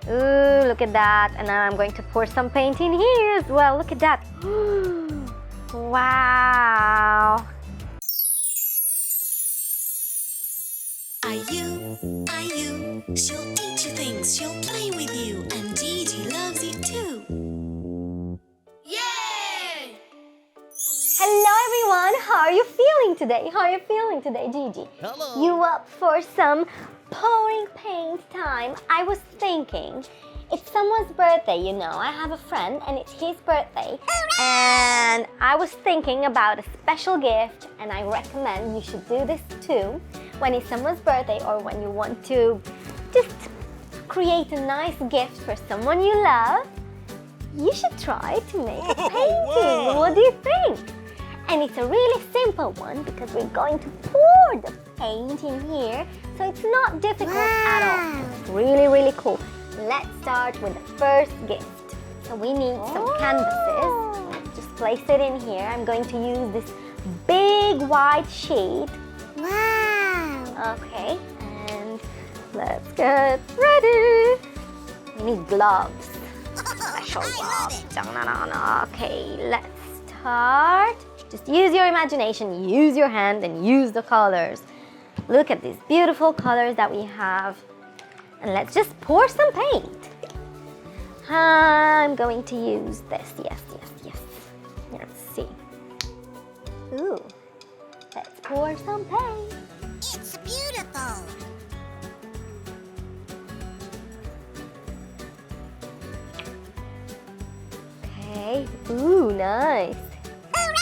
Ooh, look at that. And now I'm going to pour some paint in here as well. Look at that. Wow. Ayu, she'll teach you things, she'll play with you, and Gigi loves you too. Yay! Hello everyone, how are you feeling today? How are you feeling today, Gigi? Hello. You up for some pouring paint time? I was thinking, it's someone's birthday, you know. I have a friend and it's his birthday. And I was thinking about a special gift, and I recommend you should do this too when it's someone's birthday or when you want to just create a nice gift for someone you love. You should try to make a painting. Wow. What do you think? And it's a really simple one because we're going to pour the paint in here, so it's not difficult at all. It's really, really cool. Let's start with the first gift. So we need some canvases. Let's just place it in here. I'm going to use this big white sheet. Wow! Okay, and let's get ready. We need gloves. Special gloves. Okay, let's start. Just use your imagination, use your hand, and use the colors. Look at these beautiful colors that we have. And let's just pour some paint. I'm going to use this. Yes. Let's see. Ooh. Let's pour some paint. It's beautiful! Okay. Ooh, nice. Hooray!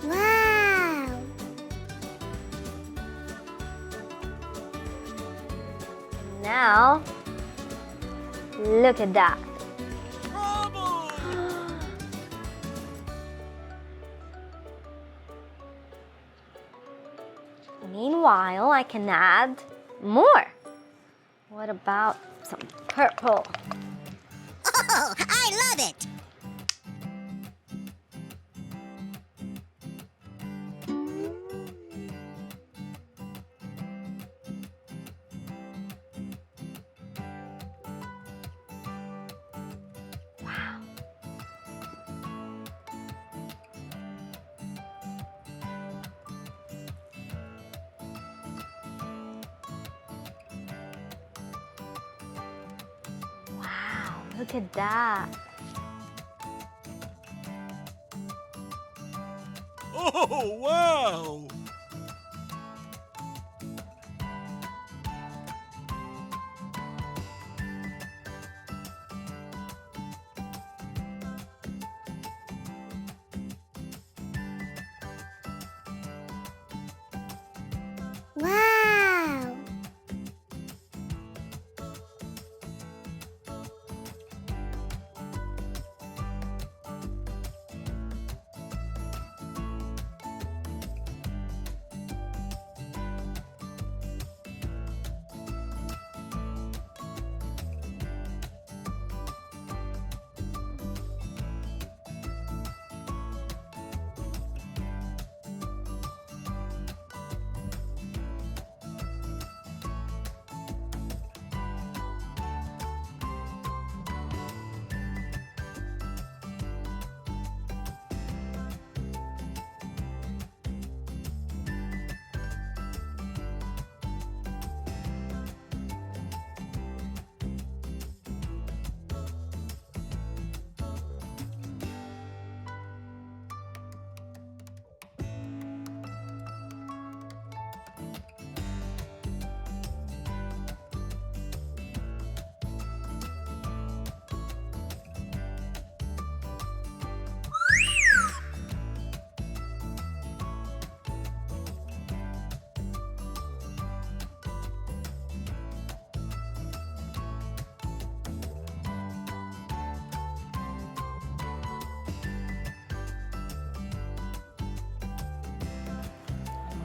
Wow! Now, look at that. Bravo! Meanwhile, I can add more. What about some purple? Oh, I love it! Wow. Wow, look at that. Oh, wow! Wow!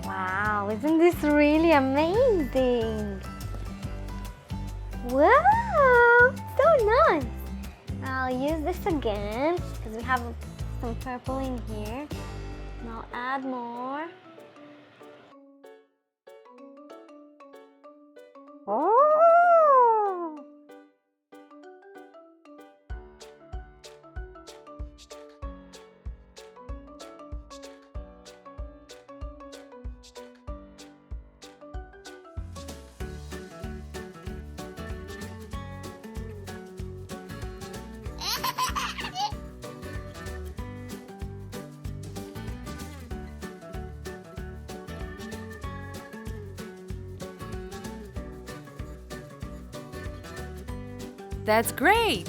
Wow, isn't this really amazing? Wow, so I'll use this again because we have some purple in here. And I'll add more. Oh! That's great!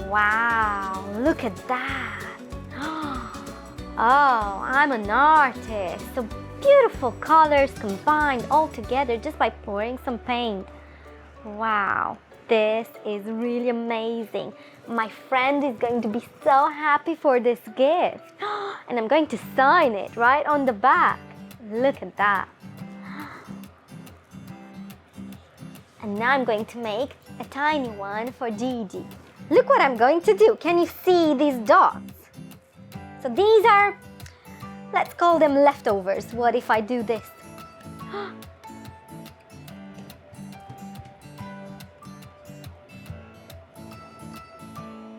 Wow, look at that. Oh, I'm an artist. So beautiful colors combined all together just by pouring some paint. Wow, this is really amazing. My friend is going to be so happy for this gift. And I'm going to sign it right on the back. Look at that. And now I'm going to make a tiny one for Gigi. Look what I'm going to do. Can you see these dots? So these are, let's call them leftovers. What if I do this?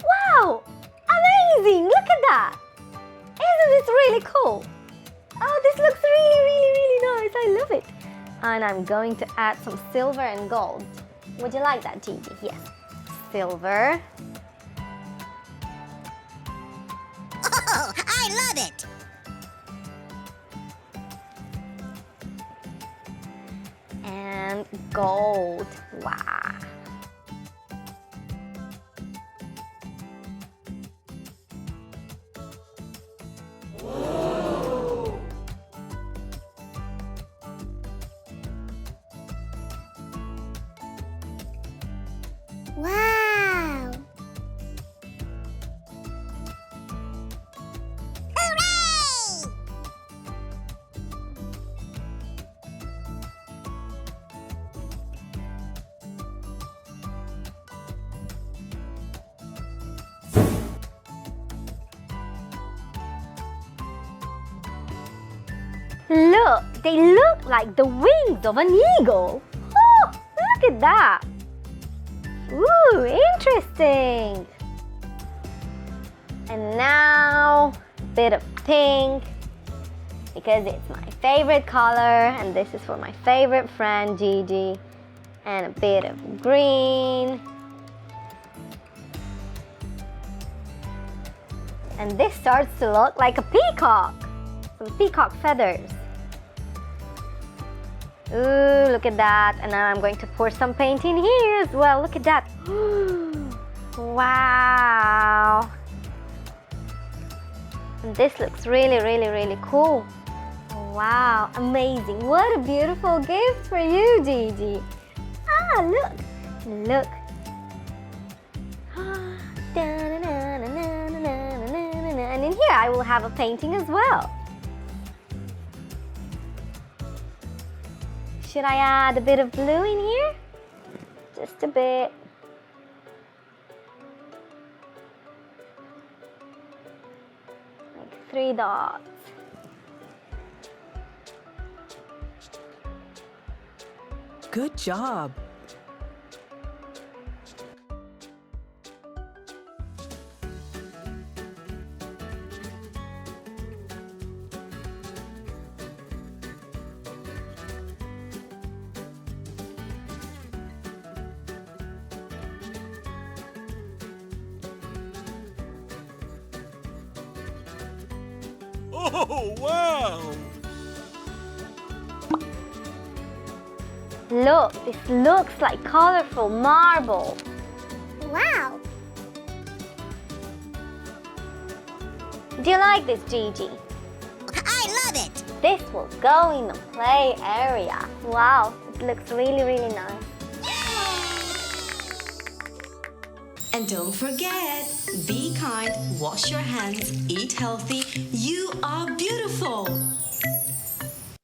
Wow! Amazing! Look at that! Isn't this really cool? Oh, this looks really nice. I love it. And I'm going to add some silver and gold. Would you like that, Gigi? Yes. Silver. Oh, I love it! And gold. Wow. Wow! Hooray! Look, they look like the wings of an eagle. Oh, look at that. Ooh, interesting. And now, a bit of pink, because it's my favorite color, and this is for my favorite friend, Gigi. And a bit of green. And this starts to look like a peacock. Some peacock feathers. Ooh, look at that. And now I'm going to pour some paint in here as well. Look at that. Wow. And this looks really cool. Wow, amazing. What a beautiful gift for you, Gigi. Ah, look. Look. And in here I will have a painting as well. Should I add a bit of blue in here? Just a bit. 3 dots. Good job. Oh, wow! Look, this looks like colorful marble. Wow. Do you like this, Gigi? I love it. This will go in the play area. Wow, it looks really, really nice. And don't forget, be kind, wash your hands, eat healthy. You are beautiful.